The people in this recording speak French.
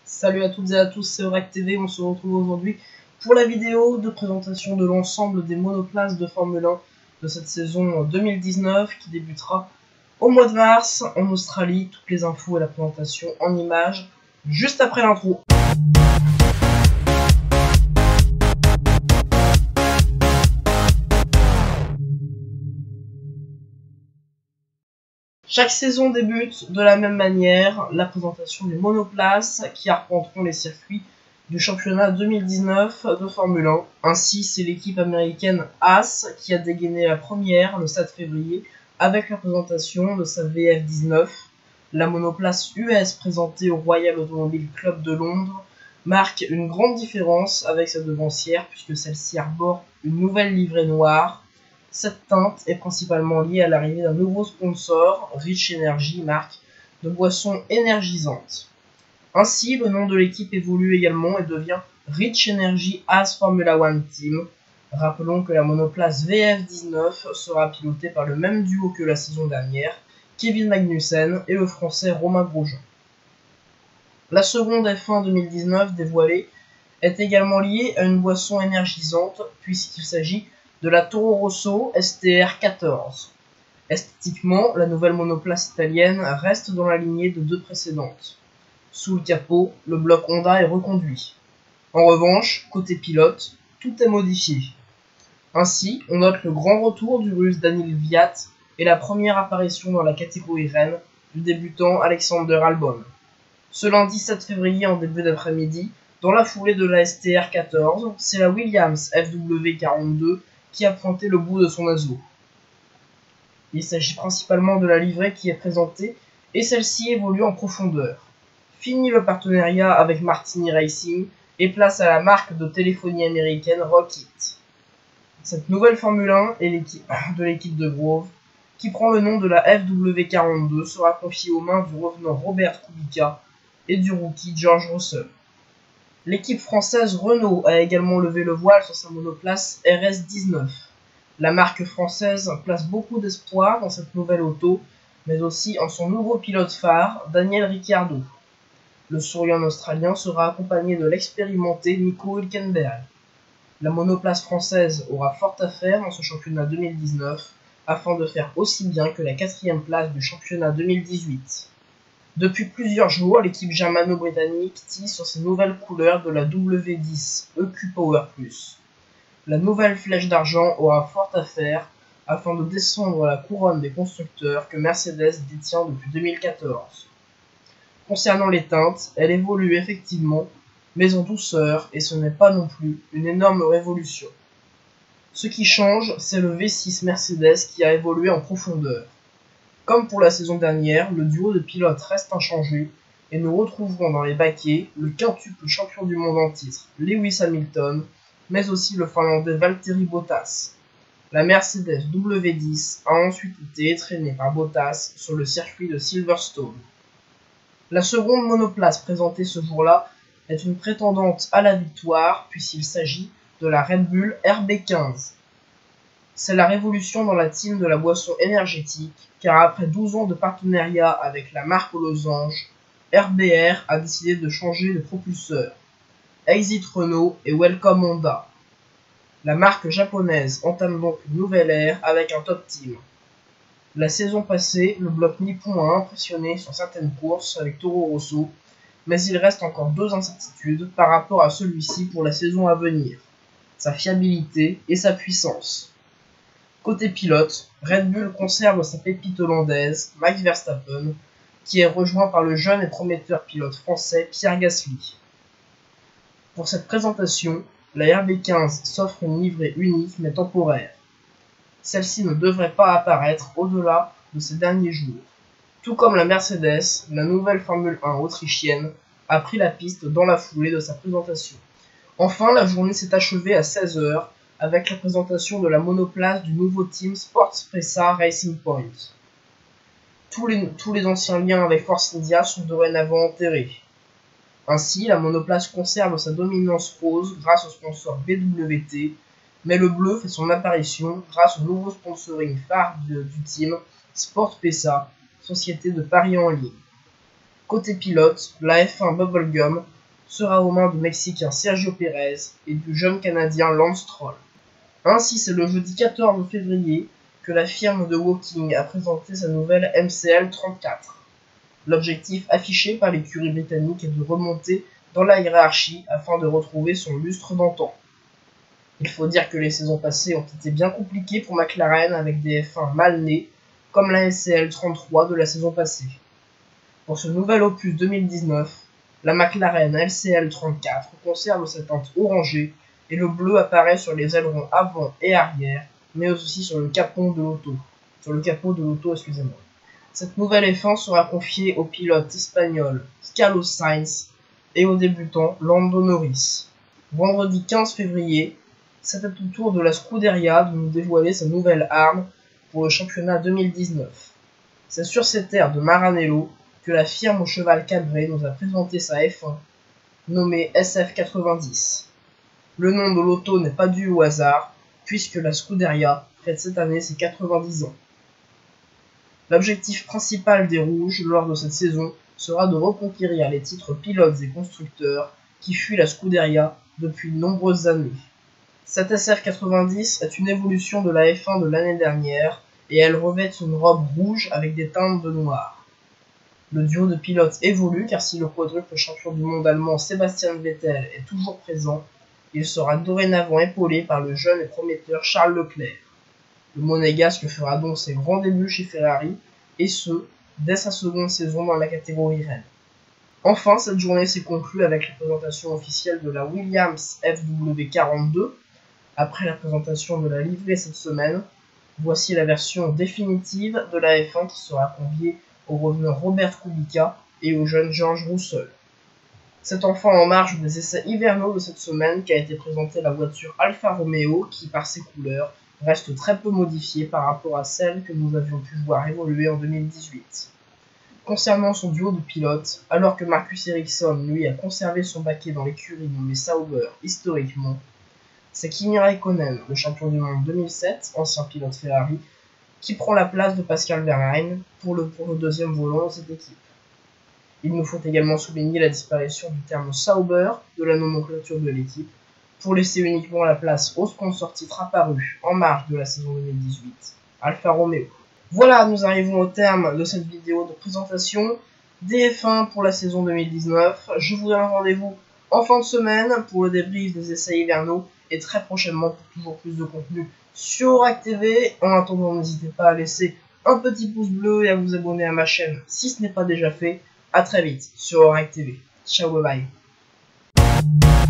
Salut à toutes et à tous, c'est Orac TV, on se retrouve aujourd'hui pour la vidéo de présentation de l'ensemble des monoplaces de Formule 1 de cette saison 2019 qui débutera au mois de mars en Australie. Toutes les infos et la présentation en images juste après l'intro. Chaque saison débute de la même manière, la présentation des monoplaces qui arpenteront les circuits du championnat 2019 de Formule 1. Ainsi, c'est l'équipe américaine Haas qui a dégainé la première le 7 février avec la présentation de sa VF19. La monoplace US présentée au Royal Automobile Club de Londres marque une grande différence avec sa devancière puisque celle-ci arbore une nouvelle livrée noire. Cette teinte est principalement liée à l'arrivée d'un nouveau sponsor, Rich Energy, marque de boissons énergisantes. Ainsi, le nom de l'équipe évolue également et devient Rich Energy Haas Formula One Team. Rappelons que la monoplace VF19 sera pilotée par le même duo que la saison dernière, Kevin Magnussen et le français Romain Grosjean. La seconde F1 2019 dévoilée est également liée à une boisson énergisante puisqu'il s'agit de la Toro Rosso STR14. Esthétiquement, la nouvelle monoplace italienne reste dans la lignée de deux précédentes. Sous le capot, le bloc Honda est reconduit. En revanche, côté pilote, tout est modifié. Ainsi, on note le grand retour du russe Daniil Kvyat et la première apparition dans la catégorie Rennes du débutant Alexander Albon. Ce lundi 7 février en début d'après-midi, dans la foulée de la STR14, c'est la Williams FW42 qui a pointé le bout de son naseau. Il s'agit principalement de la livrée qui est présentée et celle-ci évolue en profondeur. Fini le partenariat avec Martini Racing et place à la marque de téléphonie américaine Rocket. Cette nouvelle Formule 1 et l'équipe de Grove, qui prend le nom de la FW42, sera confiée aux mains du revenant Robert Kubica et du rookie George Russell. L'équipe française Renault a également levé le voile sur sa monoplace RS19. La marque française place beaucoup d'espoir dans cette nouvelle auto, mais aussi en son nouveau pilote phare, Daniel Ricciardo. Le souriant australien sera accompagné de l'expérimenté Nico Hülkenberg. La monoplace française aura fort à faire dans ce championnat 2019, afin de faire aussi bien que la 4e place du championnat 2018. Depuis plusieurs jours, l'équipe germano-britannique tisse sur ses nouvelles couleurs de la W10 EQ Power Plus. La nouvelle flèche d'argent aura fort à faire afin de descendre la couronne des constructeurs que Mercedes détient depuis 2014. Concernant les teintes, elle évolue effectivement, mais en douceur, et ce n'est pas non plus une énorme révolution. Ce qui change, c'est le V6 Mercedes qui a évolué en profondeur. Comme pour la saison dernière, le duo de pilotes reste inchangé et nous retrouverons dans les baquets le quintuple champion du monde en titre Lewis Hamilton, mais aussi le finlandais Valtteri Bottas. La Mercedes W10 a ensuite été étraînée par Bottas sur le circuit de Silverstone. La seconde monoplace présentée ce jour-là est une prétendante à la victoire puisqu'il s'agit de la Red Bull RB15. C'est la révolution dans la team de la boisson énergétique, car après 12 ans de partenariat avec la marque aux losanges, RBR a décidé de changer de propulseur. Exit Renault et Welcome Honda. La marque japonaise entame donc une nouvelle ère avec un top team. La saison passée, le bloc nippon a impressionné sur certaines courses avec Toro Rosso, mais il reste encore deux incertitudes par rapport à celui-ci pour la saison à venir, sa fiabilité et sa puissance. Côté pilote, Red Bull conserve sa pépite hollandaise, Max Verstappen, qui est rejoint par le jeune et prometteur pilote français Pierre Gasly. Pour cette présentation, la RB15 s'offre une livrée unique mais temporaire. Celle-ci ne devrait pas apparaître au-delà de ces derniers jours. Tout comme la Mercedes, la nouvelle Formule 1 autrichienne a pris la piste dans la foulée de sa présentation. Enfin, la journée s'est achevée à 16 h avec la présentation de la monoplace du nouveau team Sportpesa Racing Point. Tous les anciens liens avec Force India sont dorénavant enterrés. Ainsi, la monoplace conserve sa dominance rose grâce au sponsor BWT, mais le bleu fait son apparition grâce au nouveau sponsoring phare du team Sportpesa, société de paris en ligne. Côté pilote, la F1 Bubblegum sera aux mains du Mexicain Sergio Pérez et du jeune Canadien Lance Stroll. Ainsi, c'est le jeudi 14 février que la firme de Woking a présenté sa nouvelle MCL 34. L'objectif affiché par l'écurie britannique est de remonter dans la hiérarchie afin de retrouver son lustre d'antan. Il faut dire que les saisons passées ont été bien compliquées pour McLaren avec des F1 mal nés, comme la MCL 33 de la saison passée. Pour ce nouvel opus 2019, la McLaren LCL 34 conserve sa teinte orangée et le bleu apparaît sur les ailerons avant et arrière, mais aussi sur le capot de l'auto. Cette nouvelle F1 sera confiée au pilote espagnol Carlos Sainz et au débutant Lando Norris. Vendredi 15 février, c'était au tour de la Scuderia de nous dévoiler sa nouvelle arme pour le championnat 2019. C'est sur ces terres de Maranello que la firme au cheval cabré nous a présenté sa F1, nommée SF90. Le nom de l'auto n'est pas dû au hasard, puisque la Scuderia fête cette année ses 90 ans. L'objectif principal des Rouges lors de cette saison sera de reconquérir les titres pilotes et constructeurs qui fuient la Scuderia depuis de nombreuses années. Cette SF90 est une évolution de la F1 de l'année dernière et elle revêt une robe rouge avec des teintes de noir. Le duo de pilotes évolue car si le quadruple champion du monde allemand Sebastian Vettel est toujours présent, il sera dorénavant épaulé par le jeune et prometteur Charles Leclerc. Le monégasque fera donc ses grands débuts chez Ferrari, et ce, dès sa seconde saison dans la catégorie Rennes. Enfin, cette journée s'est conclue avec la présentation officielle de la Williams FW42. Après la présentation de la livrée cette semaine, voici la version définitive de la F1 qui sera conviée au reveneur Robert Kubica et au jeune George Russell. C'est enfin en marge des essais hivernaux de cette semaine qu'a été présentée la voiture Alfa Romeo qui, par ses couleurs, reste très peu modifiée par rapport à celle que nous avions pu voir évoluer en 2018. Concernant son duo de pilotes, alors que Marcus Ericsson, lui, a conservé son baquet dans l'écurie nommée Sauber historiquement, c'est Kimi Räikkönen, le champion du monde 2007, ancien pilote Ferrari, qui prend la place de Pascal Wehrlein pour le deuxième volant de cette équipe. Il nous faut également souligner la disparition du terme Sauber de la nomenclature de l'équipe, pour laisser uniquement la place au sponsor titre apparu en marge de la saison 2018, Alfa Romeo. Voilà, nous arrivons au terme de cette vidéo de présentation des F1 pour la saison 2019. Je vous donne rendez-vous en fin de semaine pour le débrief des essais hivernaux et très prochainement pour toujours plus de contenu sur Orac TV. En attendant, n'hésitez pas à laisser un petit pouce bleu et à vous abonner à ma chaîne si ce n'est pas déjà fait. A très vite sur Orac TV. Ciao, bye bye.